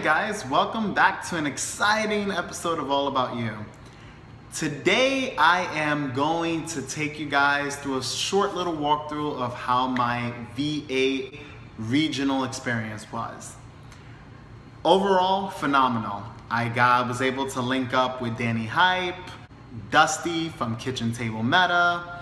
guys, welcome back to an exciting episode of All About You. Today I am going to take you guys through a short little walkthrough of how my V8 regional experience was. Overall, phenomenal. I was able to link up with Danny Hype, Dusty from Kitchen Table Meta,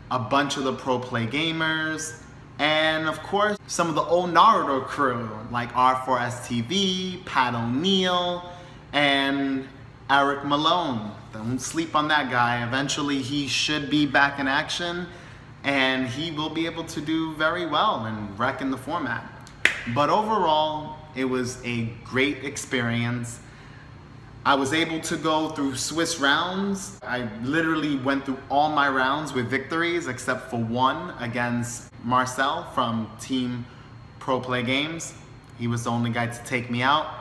a bunch of the pro play gamers, and of course, some of the old Naruto crew like R4STV, Pat O'Neill, and Eric Malone. Don't sleep on that guy. Eventually, he should be back in action, and he will be able to do very well and wreck in the format. But overall, it was a great experience. I was able to go through Swiss rounds. I literally went through all my rounds with victories except for one against Marcel from Team Pro Play Games. He was the only guy to take me out.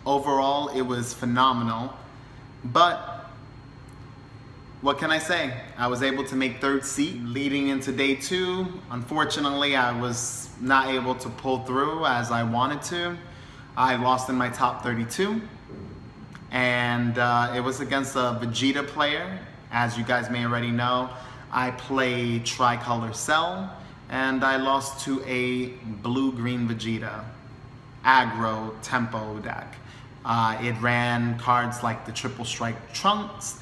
Overall, it was phenomenal. But what can I say? I was able to make third seat leading into day 2. Unfortunately, I was not able to pull through as I wanted to. I lost in my top 32. And it was against a Vegeta player. As you guys may already know, I play Tricolor Cell, and I lost to a blue-green Vegeta aggro tempo deck. It ran cards like the Triple Strike Trunks.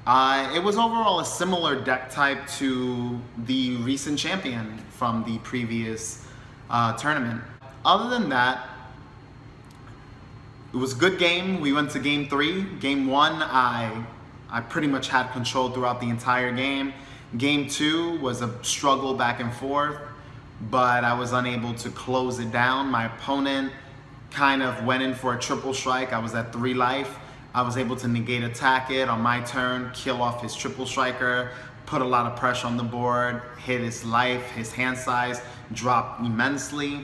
It was overall a similar deck type to the recent champion from the previous tournament. Other than that, it was a good game. We went to game 3. Game 1, I pretty much had control throughout the entire game. Game 2 was a struggle back and forth, but I was unable to close it down. My opponent kind of went in for a triple strike. I was at 3 life. I was able to negate attack it on my turn, kill off his triple striker, put a lot of pressure on the board, hit his life, his hand size dropped immensely.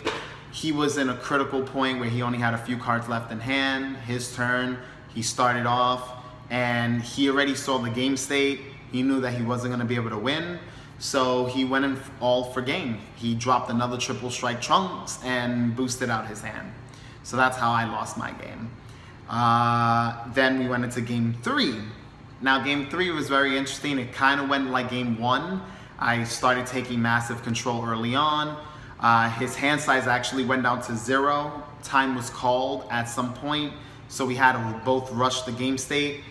He was in a critical point where he only had a few cards left in hand. His turn, he started off, and he already saw the game state. He knew that he wasn't gonna be able to win, so he went in all for game. He dropped another triple strike Trunks and boosted out his hand. So that's how I lost my game. Then we went into game 3. Now game 3 was very interesting. It kind of went like game 1. I started taking massive control early on. His hand size actually went down to 0. Time was called at some point, so we had to both rush the game state.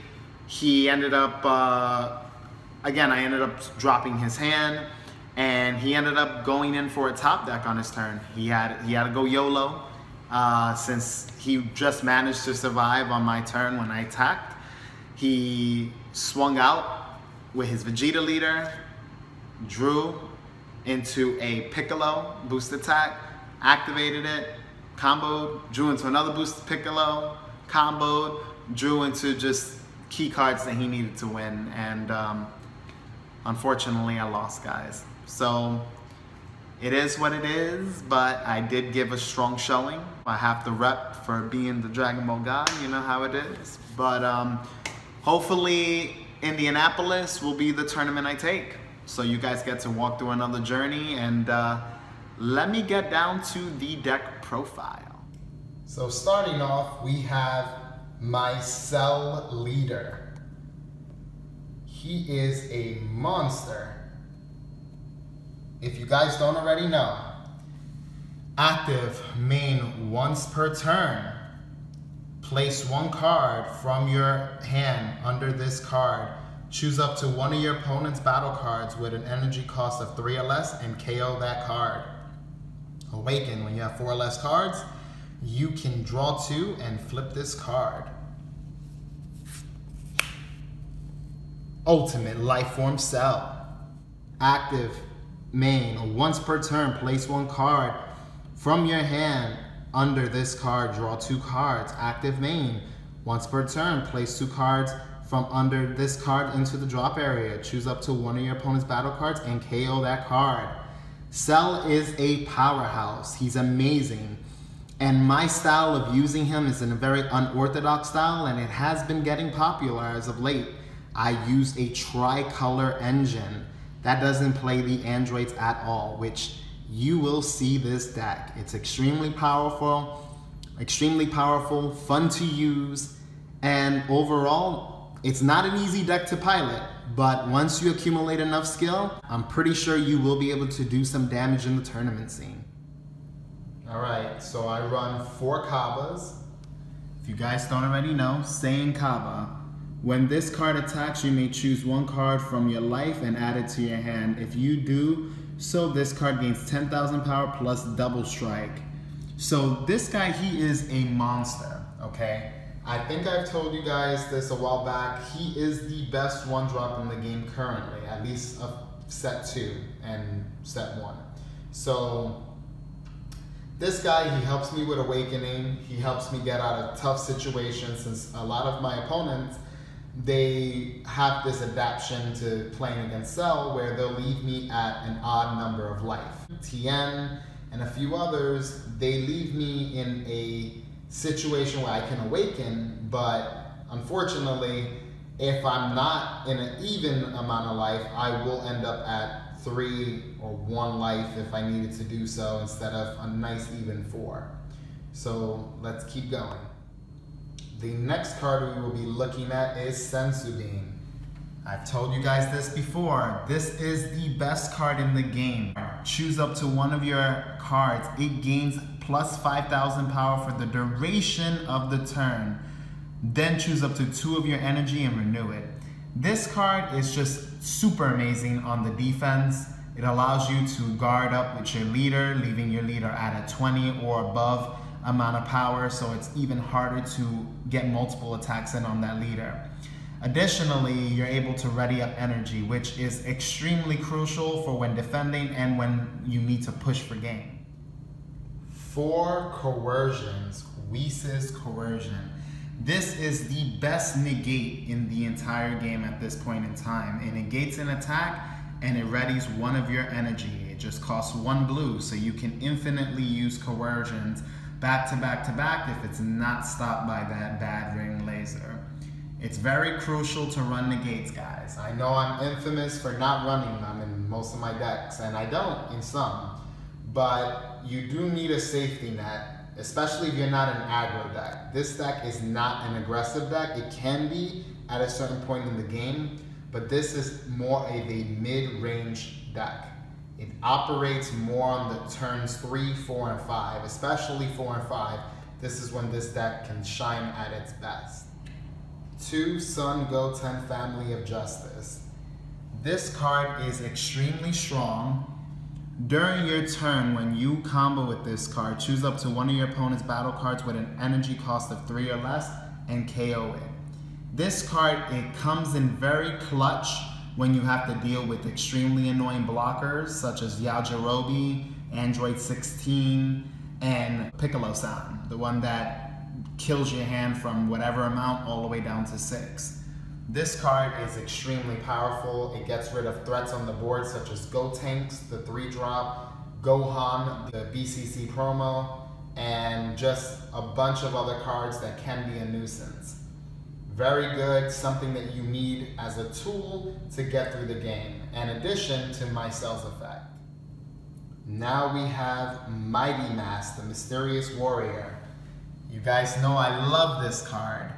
He ended up, again, I ended up dropping his hand, and he ended up going in for a top deck on his turn. He had to go YOLO, since he just managed to survive on my turn when I attacked. He swung out with his Vegeta leader, drew into a Piccolo boost attack, activated it, comboed, drew into another boost Piccolo, comboed, drew into just key cards that he needed to win, and unfortunately I lost, guys. So it is what it is, but I did give a strong showing. I have to rep for being the Dragon Ball guy, you know how it is. But hopefully Indianapolis will be the tournament I take. So you guys get to walk through another journey, and let me get down to the deck profile. So starting off, we have Marcel leader. He is a monster. If you guys don't already know, active main once per turn. Place 1 card from your hand under this card. Choose up to one of your opponent's battle cards with an energy cost of 3 or less and KO that card. Awaken, when you have 4 or less cards, you can draw 2 and flip this card. Ultimate Lifeform Cell. Active main, once per turn, place 1 card from your hand under this card, draw 2 cards. Active main, once per turn, place 2 cards from under this card into the drop area. Choose up to one of your opponent's battle cards and KO that card. Cell is a powerhouse. He's amazing. And my style of using him is in a very unorthodox style, and it has been getting popular as of late. I use a tricolor engine that doesn't play the androids at all, which you will see this deck. It's extremely powerful. Extremely powerful, fun to use, and overall, it's not an easy deck to pilot, but once you accumulate enough skill, I'm pretty sure you will be able to do some damage in the tournament scene. Alright, so I run 4 Kabas. If you guys don't already know, Saiyan Kaba. When this card attacks, you may choose 1 card from your life and add it to your hand. If you do so, this card gains 10,000 power plus double strike. So this guy, he is a monster, okay? I think I've told you guys this a while back. He is the best 1-drop in the game currently, at least of set 2 and set 1. So this guy, he helps me with awakening. He helps me get out of tough situations, since a lot of my opponents, they have this adaptation to playing against Cell where they'll leave me at an odd number of life. Tien and a few others, they leave me in a situation where I can awaken, but unfortunately, if I'm not in an even amount of life, I will end up at 3 or 1 life if I needed to do so, instead of a nice even 4. So let's keep going. The next card we will be looking at is Senzu Bean. I've told you guys this before. This is the best card in the game. Choose up to 1 of your cards. It gains plus 5,000 power for the duration of the turn. Then choose up to 2 of your energy and renew it. This card is just super amazing on the defense. It allows you to guard up with your leader, leaving your leader at a 20 or above amount of power, so it's even harder to get multiple attacks in on that leader. Additionally, you're able to ready up energy, which is extremely crucial for when defending and when you need to push for game. 4 Coercions, Whis' Coercion. This is the best negate in the entire game at this point in time. It negates an attack and it readies 1 of your energy. It just costs 1 blue, so you can infinitely use Coercions back to back to back if it's not stopped by that bad ring laser. It's very crucial to run negates, guys. I know I'm infamous for not running them in most of my decks, and I don't in some, but you do need a safety net, especially if you're not an aggro deck. This deck is not an aggressive deck. It can be at a certain point in the game, but this is more of a mid-range deck. It operates more on the turns 3, 4, and 5, especially 4 and 5. This is when this deck can shine at its best. 2 Son Goten Family of Justice. This card is extremely strong. During your turn, when you combo with this card, choose up to 1 of your opponent's battle cards with an energy cost of 3 or less and KO it. This card, it comes in very clutch when you have to deal with extremely annoying blockers such as Yajirobe, Android 16, and Piccolo-san, the one that kills your hand from whatever amount all the way down to 6. This card is extremely powerful. It gets rid of threats on the board such as Gotenks, the 3-drop, Gohan, the BCC promo, and just a bunch of other cards that can be a nuisance. Very good, something that you need as a tool to get through the game, in addition to Marcel's effect. Now we have Mighty Mask, the Mysterious Warrior. You guys know I love this card.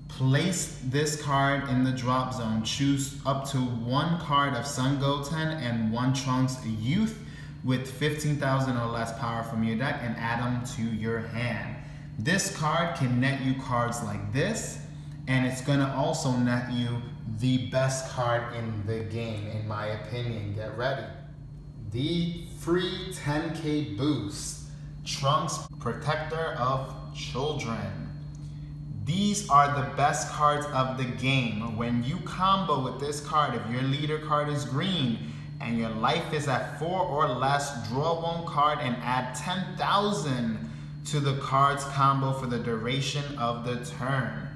Place this card in the drop zone. Choose up to 1 card of Son Goten and 1 Trunks Youth with 15,000 or less power from your deck and add them to your hand. This card can net you cards like this, and it's gonna also net you the best card in the game, in my opinion. Get ready. The free 10k boost, Trunks Protector of Children. These are the best cards of the game. When you combo with this card, if your leader card is green and your life is at 4 or less, draw 1 card and add 10,000 to the card's combo for the duration of the turn.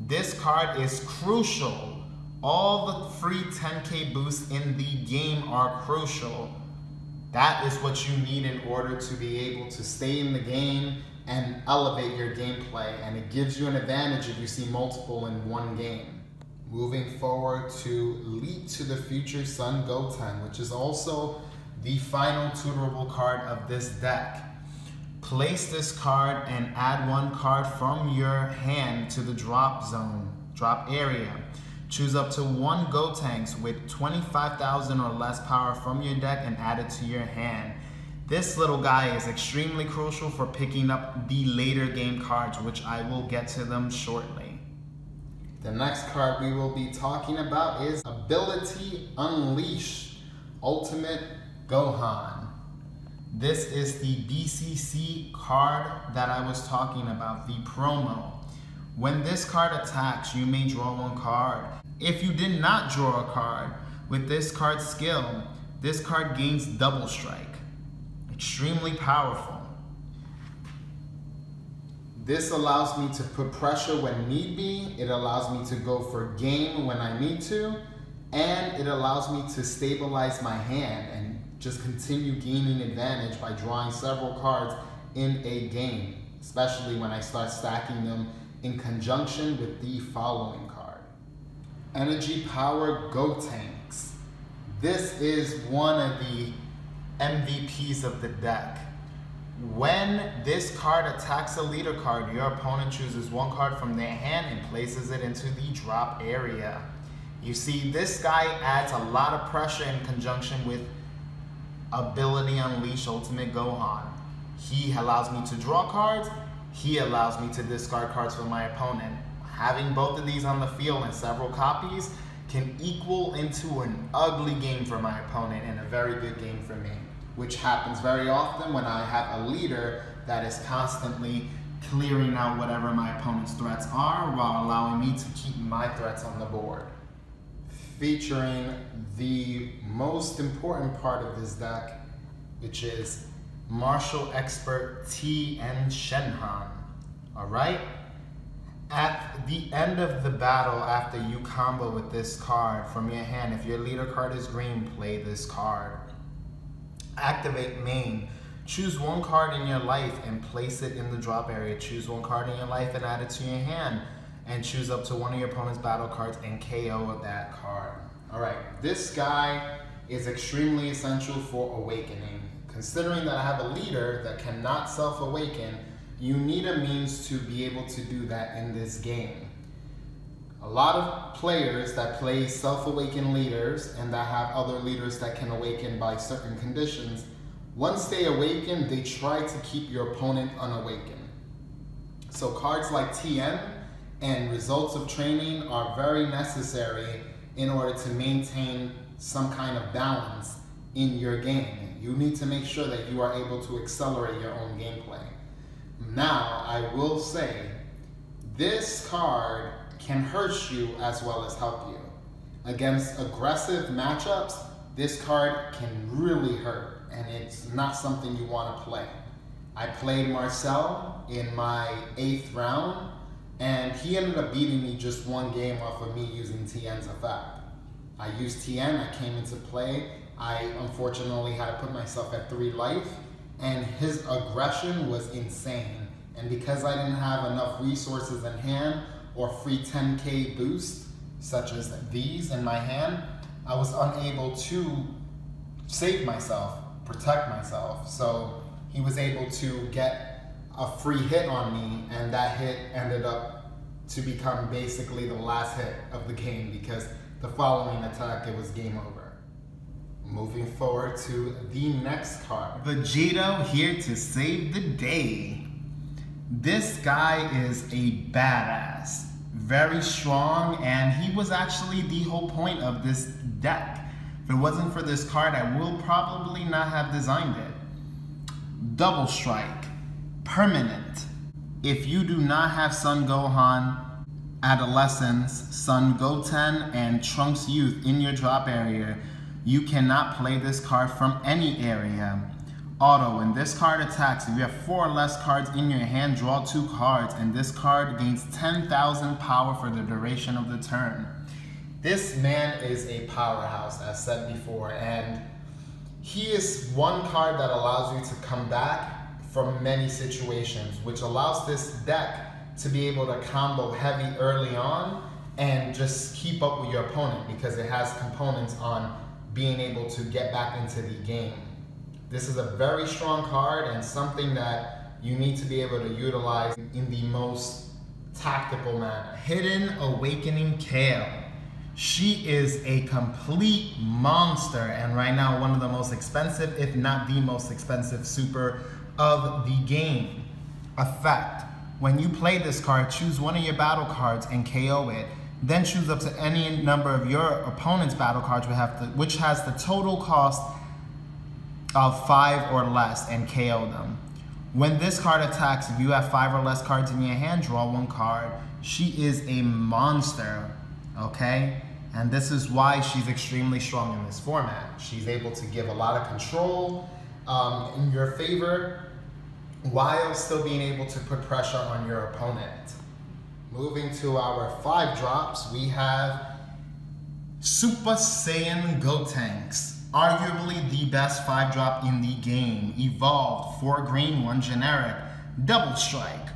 This card is crucial. All the free 10k boosts in the game are crucial. That is what you need in order to be able to stay in the game and elevate your gameplay, and it gives you an advantage if you see multiple in one game. Moving forward to Leap to the Future Son Goten, which is also the final tutorable card of this deck. Place this card and add one card from your hand to the drop zone, drop area. Choose up to one Gotenks with 25,000 or less power from your deck and add it to your hand. This little guy is extremely crucial for picking up the later game cards, which I will get to them shortly. The next card we will be talking about is Ability Unleash Ultimate Gohan. This is the BCC card that I was talking about, the promo. When this card attacks, you may draw one card. If you did not draw a card, with this card's skill, this card gains double strike. Extremely powerful. This allows me to put pressure when need be, it allows me to go for game when I need to, and it allows me to stabilize my hand and just continue gaining advantage by drawing several cards in a game, especially when I start stacking them in conjunction with the following card. Energy Power Gotenks. This is one of the MVPs of the deck. When this card attacks a leader card, your opponent chooses one card from their hand and places it into the drop area. You see, this guy adds a lot of pressure in conjunction with Ability Unleash Ultimate Gohan. He allows me to draw cards, he allows me to discard cards for my opponent. Having both of these on the field and several copies can equal into an ugly game for my opponent and a very good game for me, which happens very often when I have a leader that is constantly clearing out whatever my opponent's threats are while allowing me to keep my threats on the board. Featuring the most important part of this deck, which is Marshal Expert Tea and Shenhan. Alright? At the end of the battle, after you combo with this card from your hand, if your leader card is green, play this card. Activate main. Choose one card in your life and place it in the drop area. Choose one card in your life and add it to your hand. And choose up to one of your opponent's battle cards and KO that card. Alright, this guy is extremely essential for awakening. Considering that I have a leader that cannot self-awaken, you need a means to be able to do that in this game. A lot of players that play self-awakened leaders and that have other leaders that can awaken by certain conditions, once they awaken, they try to keep your opponent unawakened. So cards like TN and Results of Training are very necessary in order to maintain some kind of balance in your game. You need to make sure that you are able to accelerate your own gameplay. Now, I will say, this card can hurt you as well as help you. Against aggressive matchups, this card can really hurt, and it's not something you want to play. I played Marcel in my 8th round, and he ended up beating me just one game off of me using TN's effect. I used TN, I came into play, I unfortunately had to put myself at 3 life, and his aggression was insane. And because I didn't have enough resources in hand or free 10k boost, such as these in my hand, I was unable to save myself, protect myself. So he was able to get a free hit on me, and that hit ended up to become basically the last hit of the game, because the following attack, it was game over. Moving forward to the next card. Vegito here to save the day. This guy is a badass, very strong, and he was actually the whole point of this deck. If it wasn't for this card, I will probably not have designed it. Double Strike, permanent. If you do not have Son Gohan, Adolescence, Son Goten, and Trunks Youth in your drop area, you cannot play this card from any area. Auto, when this card attacks, if you have 4 or less cards in your hand, draw 2 cards, and this card gains 10,000 power for the duration of the turn. This man is a powerhouse, as said before, and he is one card that allows you to come back from many situations, which allows this deck to be able to combo heavy early on and just keep up with your opponent, because it has components on being able to get back into the game. This is a very strong card and something that you need to be able to utilize in the most tactical manner. Hidden Awakening Kale. She is a complete monster, and right now one of the most expensive, if not the most expensive super of the game. Effect. When you play this card, choose one of your battle cards and KO it. Then choose up to any number of your opponent's battle cards which has the total cost of 5 or less, and KO them. When this card attacks, if you have 5 or less cards in your hand, draw 1 card. She is a monster, okay? And this is why she's extremely strong in this format. She's able to give a lot of control in your favor, while still being able to put pressure on your opponent. Moving to our 5 drops, we have Super Saiyan Gotenks. Arguably the best 5 drop in the game. Evolved, 4 green, 1 generic. Double Strike.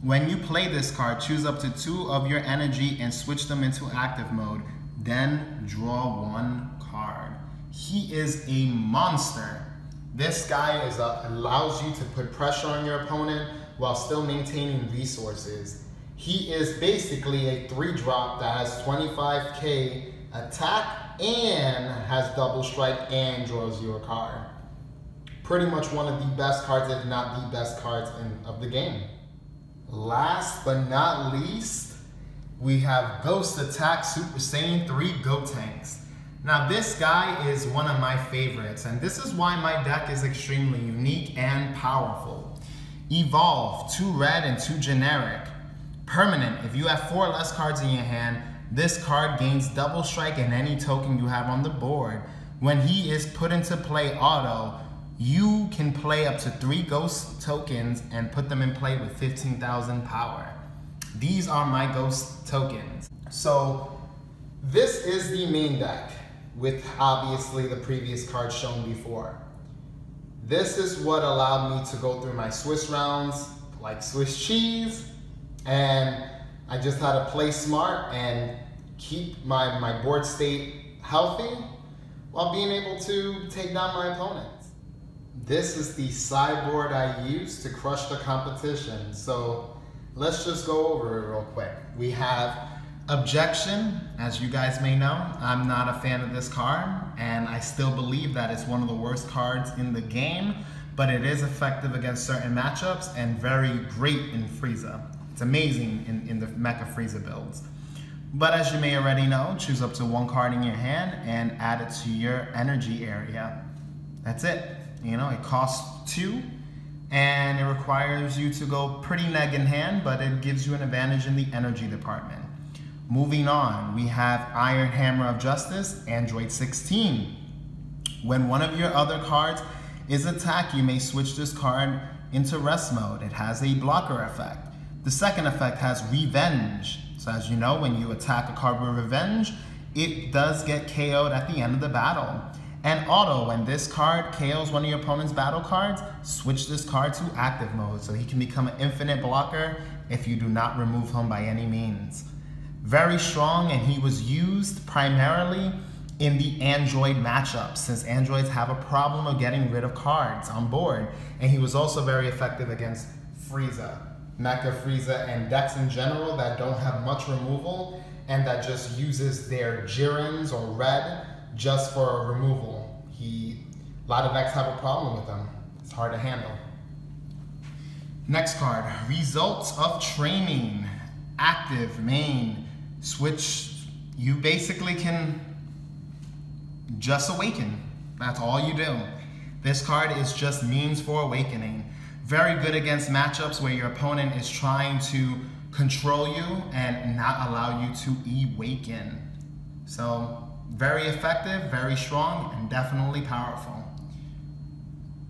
When you play this card, choose up to 2 of your energy and switch them into active mode. Then draw 1 card. He is a monster. This guy allows you to put pressure on your opponent while still maintaining resources. He is basically a 3 drop that has 25k attack and has double strike and draws you a card. Pretty much one of the best cards, if not the best cards of the game. Last but not least, we have Ghost Attack Super Saiyan 3 Gotenks. Now this guy is one of my favorites, and this is why my deck is extremely unique and powerful. Evolve, 2 red and 2 generic. Permanent, if you have 4 or less cards in your hand, this card gains double strike and any token you have on the board. When he is put into play auto, you can play up to 3 ghost tokens and put them in play with 15,000 power. These are my ghost tokens. So this is the main deck with obviously the previous cards shown before. This is what allowed me to go through my Swiss rounds like Swiss cheese, and I just had to play smart and keep my board state healthy while being able to take down my opponents. This is the sideboard I use to crush the competition. So let's just go over it real quick. We have Objection. As you guys may know, I'm not a fan of this card, and I still believe that it's one of the worst cards in the game, but it is effective against certain matchups and very great in Frieza. It's amazing in the Mecha Frieza builds. But as you may already know, choose up to 1 card in your hand and add it to your energy area. That's it. You know, it costs 2 and it requires you to go pretty neg in hand, but it gives you an advantage in the energy department. Moving on, we have Iron Hammer of Justice, Android 16. When one of your other cards is attacked, you may switch this card into rest mode. It has a blocker effect. The second effect has Revenge. So as you know, when you attack a card with Revenge, it does get KO'd at the end of the battle. And Auto, when this card KOs one of your opponent's battle cards, switch this card to active mode so he can become an infinite blocker if you do not remove him by any means. Very strong, and he was used primarily in the Android matchup, since Androids have a problem of getting rid of cards on board. And he was also very effective against Frieza, Mecha Frieza, and decks in general that don't have much removal and that just uses their Jirins or red just for removal. A lot of decks have a problem with them. It's hard to handle. Next card, Results of Training. Active, main. Switch, you basically can just awaken. That's all you do. This card is just means for awakening. Very good against matchups where your opponent is trying to control you and not allow you to awaken. So very effective, very strong, and definitely powerful.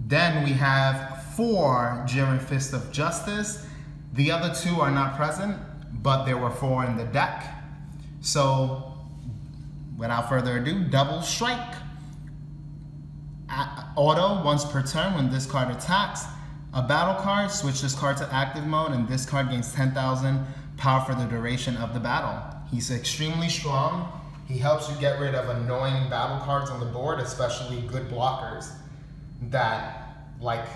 Then we have 4 Jiren Fist of Justice. The other 2 are not present, but there were 4 in the deck. So without further ado, Double Strike. Auto, once per turn when this card attacks a battle card, switch this card to active mode, and this card gains 10,000 power for the duration of the battle. He's extremely strong. He helps you get rid of annoying battle cards on the board, especially good blockers that, like,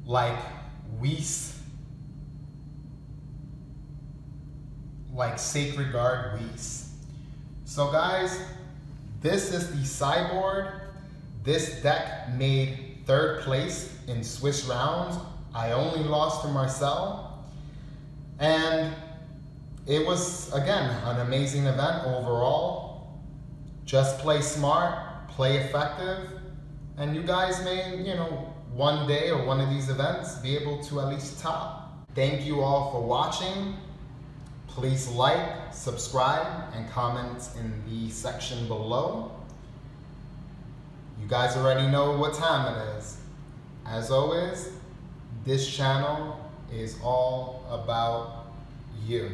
like Sacred Guard Whis. So guys, this is the Sideboard. This deck made 3rd place in Swiss rounds. I only lost to Marcel. And it was, again, an amazing event overall. Just play smart, play effective, and you guys may, one day or one of these events be able to at least top. Thank you all for watching. Please like, subscribe, and comment in the section below. You guys already know what time it is. As always, this channel is all about you.